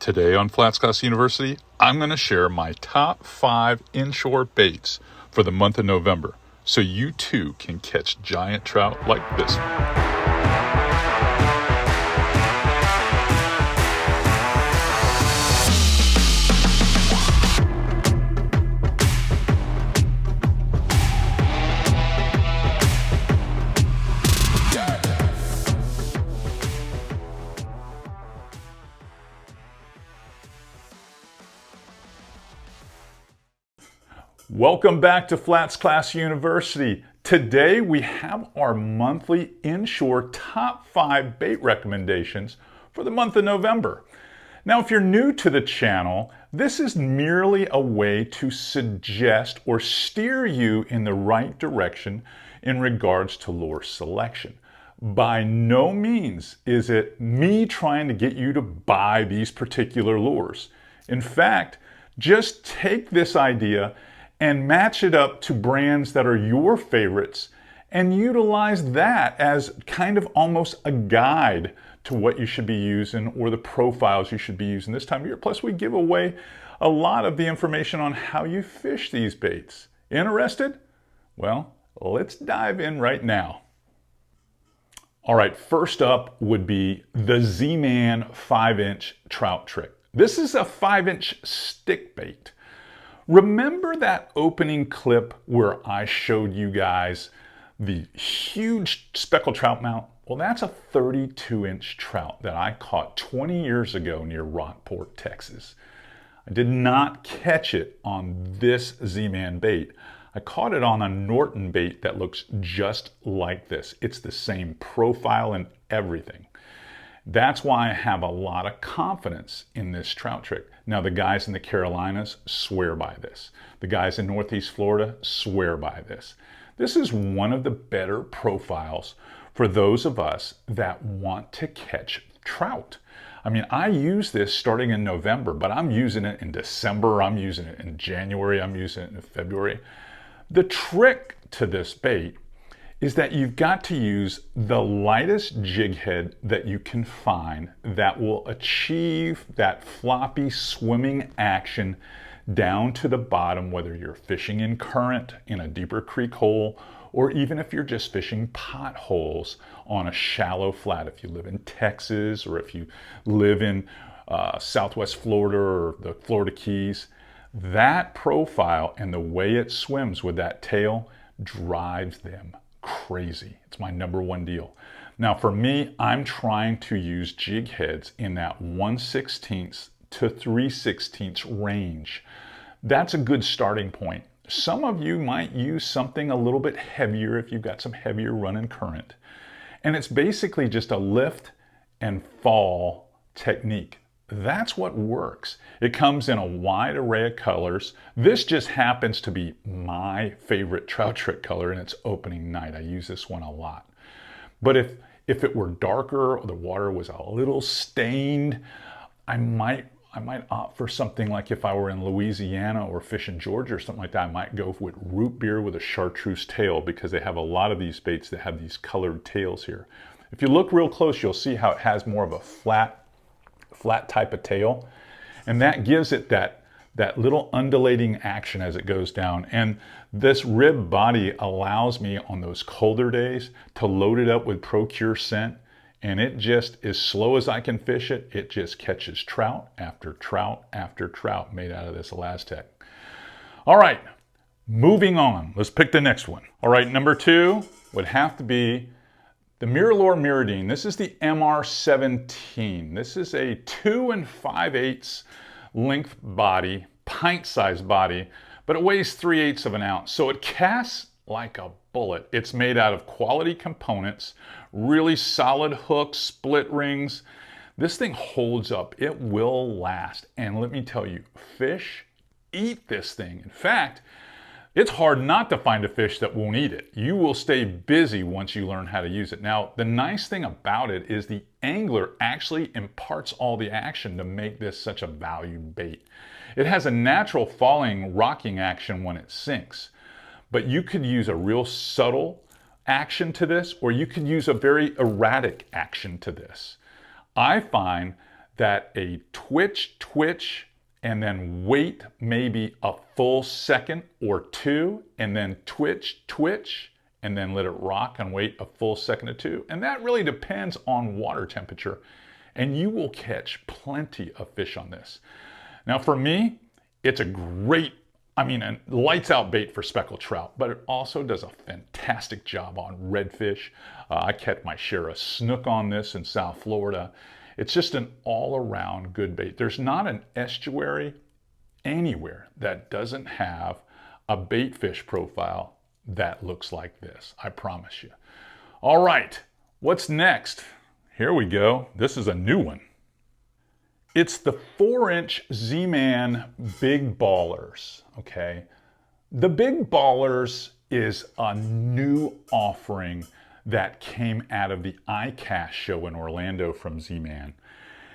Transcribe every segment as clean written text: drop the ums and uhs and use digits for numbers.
Today on FlatsClass University, I'm going to share my top 5 inshore baits for the month of November, so you too can catch giant trout like this one. Welcome back to FlatsClass University. Today we have our monthly inshore top 5 bait recommendations for the month of November. Now, if you're new to the channel, this is merely a way to suggest or steer you in the right direction in regards to lure selection. By no means is it me trying to get you to buy these particular lures. In fact, just take this idea and match it up to brands that are your favorites and utilize that as kind of almost a guide to what you should be using or the profiles you should be using this time of year. Plus, we give away a lot of the information on how you fish these baits. Interested? Well, let's dive in right now. All right, first up would be the Z-Man 5-inch trout trick. This is a 5-inch stick bait. Remember that opening clip where I showed you guys the huge speckled trout mount? Well, that's a 32-inch trout that I caught 20 years ago near Rockport, Texas. I did not catch it on this Z-Man bait. I caught it on a Norton bait that looks just like this. It's the same profile and everything. That's why I have a lot of confidence in this trout trick. Now, the guys in the Carolinas swear by this. The guys in Northeast Florida swear by this. This is one of the better profiles for those of us that want to catch trout. I mean, I use this starting in November, but I'm using it in December, I'm using it in January, I'm using it in February. The trick to this bait is that you've got to use the lightest jig head that you can find that will achieve that floppy swimming action down to the bottom, whether you're fishing in current in a deeper creek hole, or even if you're just fishing potholes on a shallow flat. If you live in Texas, or if you live in Southwest Florida or the Florida Keys, that profile and the way it swims with that tail drives them crazy. It's my #1 deal. Now for me, I'm trying to use jig heads in that 1/16 to 3/16 range. That's a good starting point. Some of you might use something a little bit heavier if you've got some heavier running current. And it's basically just a lift and fall technique. That's what works. It comes in a wide array of colors. This just happens to be my favorite trout trick color, and it's opening night. I use this one a lot. But if it were darker or the water was a little stained, I might opt for something like if I were in Louisiana or fishing Georgia or something like that, I might go with root beer with a chartreuse tail, because they have a lot of these baits that have these colored tails here. If you look real close, you'll see how it has more of a flat type of tail, and that gives it that little undulating action as it goes down. And this rib body allows me on those colder days to load it up with Procure scent, and it just, as slow as I can fish it, it just catches trout after trout after trout made out of this Elastec. All right, moving on. Let's pick the next one. All right, #2 would have to be the Mirror Madine. This is the MR17. This is a 2 5/8 length body, pint-sized body, but it weighs 3/8 of an ounce. So it casts like a bullet. It's made out of quality components, really solid hooks, split rings. This thing holds up. It will last. And let me tell you, fish eat this thing. In fact, it's hard not to find a fish that won't eat it. You will stay busy once you learn how to use it. Now, the nice thing about it is the angler actually imparts all the action to make this such a valued bait. It has a natural falling, rocking action when it sinks, but you could use a real subtle action to this, or you could use a very erratic action to this. I find that a twitch, and then wait maybe a full second or two, and then twitch, and then let it rock and wait a full second or two. And that really depends on water temperature. And you will catch plenty of fish on this. Now for me, it's a great, a lights out bait for speckled trout, but it also does a fantastic job on redfish. I catch my share of snook on this in South Florida. It's just an all-around good bait. There's not an estuary anywhere that doesn't have a bait fish profile that looks like this, I promise you. All right, what's next? Here we go. This is a new one. It's the 4-inch Zman Big Ballers, okay? The Big Ballers is a new offering that came out of the iCast show in Orlando from Zman.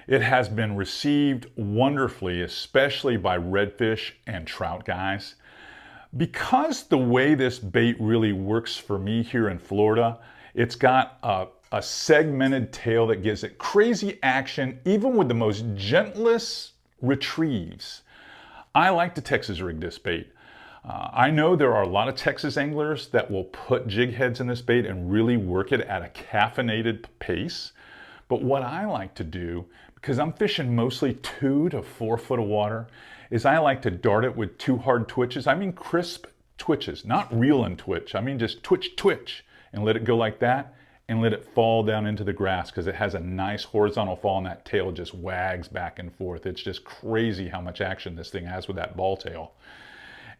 It has been received wonderfully, especially by redfish and trout guys. Because the way this bait really works for me here in Florida, it's got a segmented tail that gives it crazy action, even with the most gentlest retrieves. I like to Texas rig this bait. I know there are a lot of Texas anglers that will put jig heads in this bait and really work it at a caffeinated pace. But what I like to do, because I'm fishing mostly 2 to 4 foot of water, is I like to dart it with 2 hard twitches. I mean crisp twitches, not reel and twitch. I mean just twitch, and let it go like that, and let it fall down into the grass, because it has a nice horizontal fall and that tail just wags back and forth. It's just crazy how much action this thing has with that ball tail.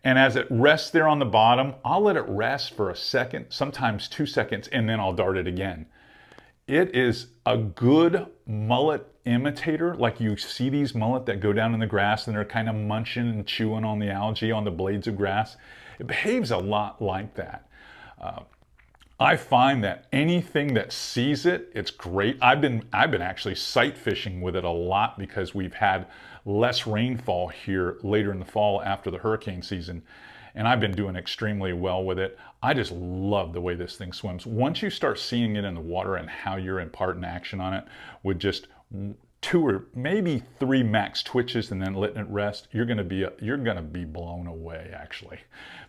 And as it rests there on the bottom, I'll let it rest for a second, sometimes 2 seconds, and then I'll dart it again. It is a good mullet imitator, like you see these mullet that go down in the grass and they're kind of munching and chewing on the algae on the blades of grass. It behaves a lot like that. I find that anything that sees it, it's great. I've been actually sight fishing with it a lot because we've had less rainfall here later in the fall after the hurricane season, and I've been doing extremely well with it. I just love the way this thing swims. Once you start seeing it in the water and how you're imparting action on it with just 2 or maybe 3 max twitches and then letting it rest, you're gonna be blown away, actually.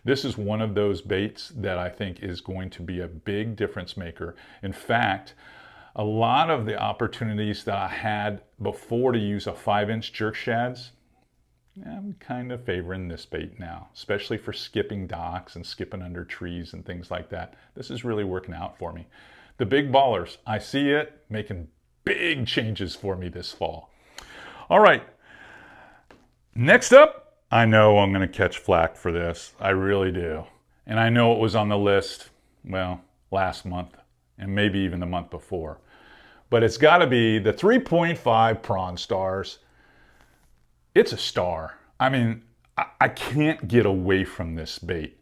This is one of those baits that I think is going to be a big difference maker. In fact, a lot of the opportunities that I had before to use a 5-inch jerk shads, I'm kind of favoring this bait now, especially for skipping docks and skipping under trees and things like that. This is really working out for me. The Big Ballers, I see it making big changes for me this fall. All right, next up, I know I'm going to catch flack for this. I really do. And I know it was on the list, well, last month and maybe even the month before. But it's got to be the 3.5 Prawn Stars. It's a star. I mean, I can't get away from this bait.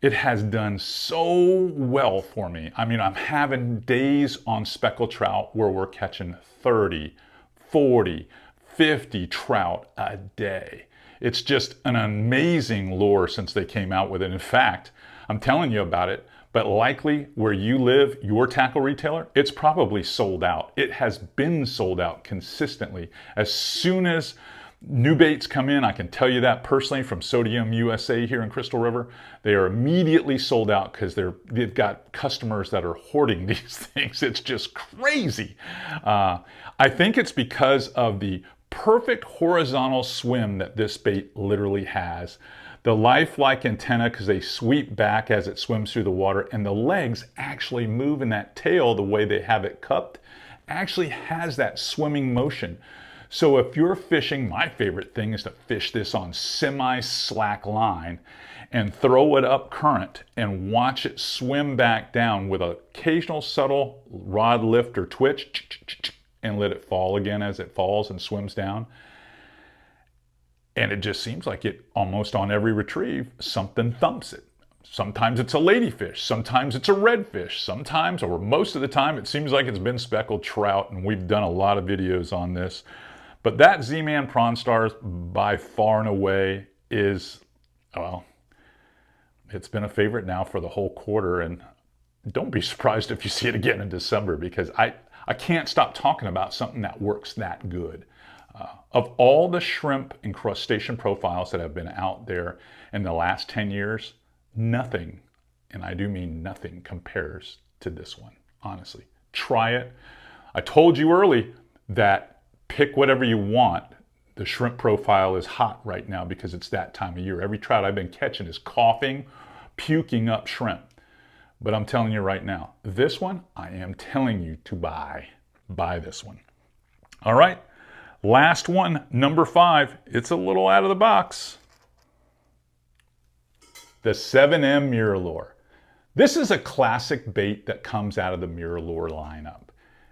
It has done so well for me. I mean, I'm having days on speckled trout where we're catching 30, 40, 50 trout a day. It's just an amazing lure since they came out with it. In fact, I'm telling you about it, but likely where you live, your tackle retailer, it's probably sold out. It has been sold out consistently. As soon as new baits come in, I can tell you that personally from Sodium USA here in Crystal River. They are immediately sold out because they've got customers that are hoarding these things. It's just crazy. I think it's because of the perfect horizontal swim that this bait literally has. The lifelike antenna, because they sweep back as it swims through the water, and the legs actually move in that tail the way they have it cupped, actually has that swimming motion. So if you're fishing, my favorite thing is to fish this on semi-slack line and throw it up current and watch it swim back down with an occasional subtle rod lift or twitch and let it fall again as it falls and swims down. And it just seems like it almost on every retrieve, something thumps it. Sometimes it's a ladyfish, sometimes it's a redfish, sometimes, or most of the time, it seems like it's been speckled trout, and we've done a lot of videos on this. But that Zman Prawn Stars, by far and away, is, well, it's been a favorite now for the whole quarter, and don't be surprised if you see it again in December, because I can't stop talking about something that works that good. Of all the shrimp and crustacean profiles that have been out there in the last 10 years, nothing, and I do mean nothing, compares to this one, honestly. Try it. I told you early that pick whatever you want. The shrimp profile is hot right now because it's that time of year. Every trout I've been catching is coughing, puking up shrimp. But I'm telling you right now, this one, I am telling you to buy. Buy this one. All right. Last one, number 5. It's a little out of the box. The 7M Mirrolure. This is a classic bait that comes out of the Mirrolure lineup.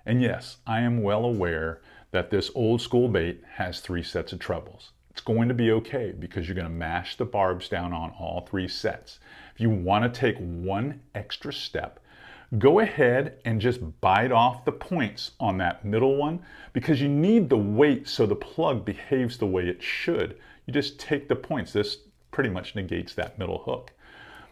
And yes, I am well aware that this old school bait has 3 sets of trebles. It's going to be okay because you're going to mash the barbs down on all 3 sets. If you want to take one extra step, go ahead and just bite off the points on that middle one because you need the weight so the plug behaves the way it should. You just take the points. This pretty much negates that middle hook.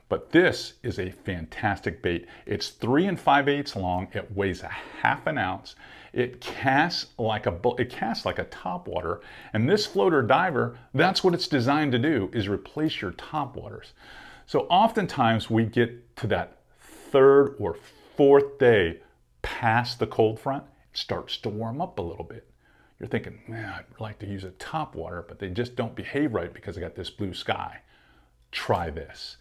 But this is a fantastic bait. It's 3 5/8 long. It weighs a ½ an ounce. It casts like a topwater. And this floater diver, that's what it's designed to do, is replace your topwaters. So oftentimes we get to that 3rd or 4th day past the cold front, it starts to warm up a little bit. You're thinking, man, I'd like to use a topwater, but they just don't behave right because I got this blue sky. Try this.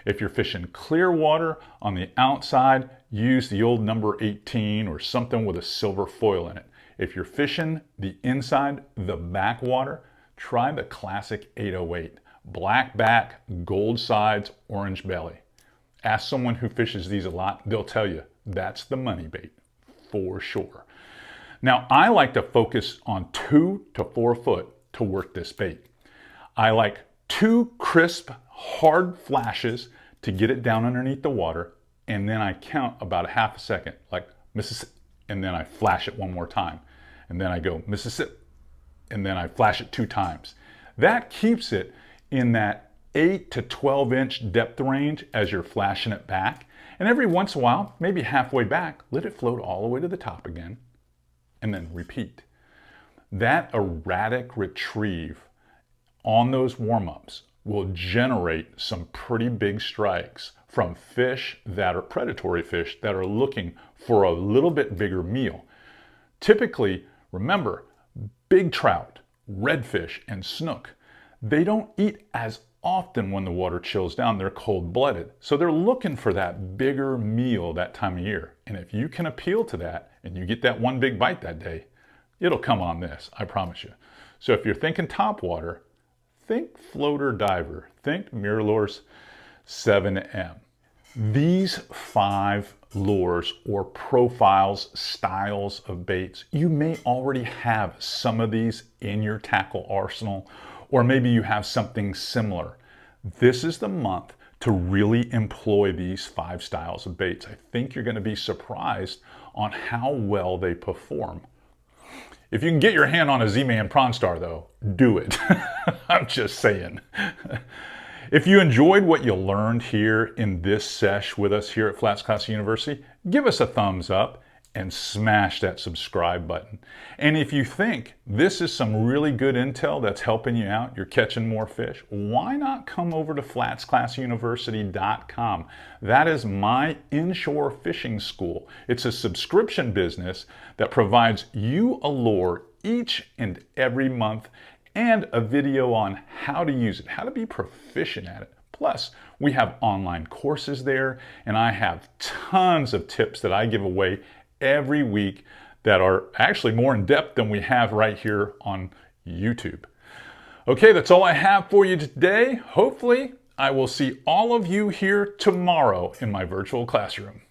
If you're fishing clear water on the outside, use the old number 18 or something with a silver foil in it. If you're fishing the inside, the backwater, try the classic 808. Black back, gold sides, orange belly. Ask someone who fishes these a lot, they'll tell you that's the money bait for sure. Now, I like to focus on 2 to 4 foot to work this bait. I like 2 crisp, hard flashes to get it down underneath the water, and then I count about a ½ a second, like Mississippi, and then I flash it one more time. And then I go Mississippi, and then I flash it 2 times. That keeps it in that 8 to 12 inch depth range as you're flashing it back. And every once in a while, maybe halfway back, let it float all the way to the top again, and then repeat. That erratic retrieve on those warm-ups will generate some pretty big strikes from fish that are predatory fish that are looking for a little bit bigger meal. Typically, remember, big trout, redfish, and snook, they don't eat as often when the water chills down. They're cold-blooded. So they're looking for that bigger meal that time of year. And if you can appeal to that and you get that one big bite that day, it'll come on this, I promise you. So if you're thinking topwater, think floater diver, think Mirrolure's 7M. These 5 lures or profiles, styles of baits, you may already have some of these in your tackle arsenal, or maybe you have something similar. This is the month to really employ these 5 styles of baits. I think you're going to be surprised on how well they perform. If you can get your hand on a Zman Prawn Star though, do it. I'm just saying. If you enjoyed what you learned here in this sesh with us here at FlatsClass University, give us a thumbs up and smash that subscribe button. And if you think this is some really good intel that's helping you out, you're catching more fish, why not come over to FlatsClassUniversity.com? That is my inshore fishing school. It's a subscription business that provides you a lure each and every month and a video on how to use it, how to be proficient at it. Plus, we have online courses there, and I have tons of tips that I give away every week that are actually more in depth than we have right here on YouTube. Okay, that's all I have for you today. Hopefully, I will see all of you here tomorrow in my virtual classroom.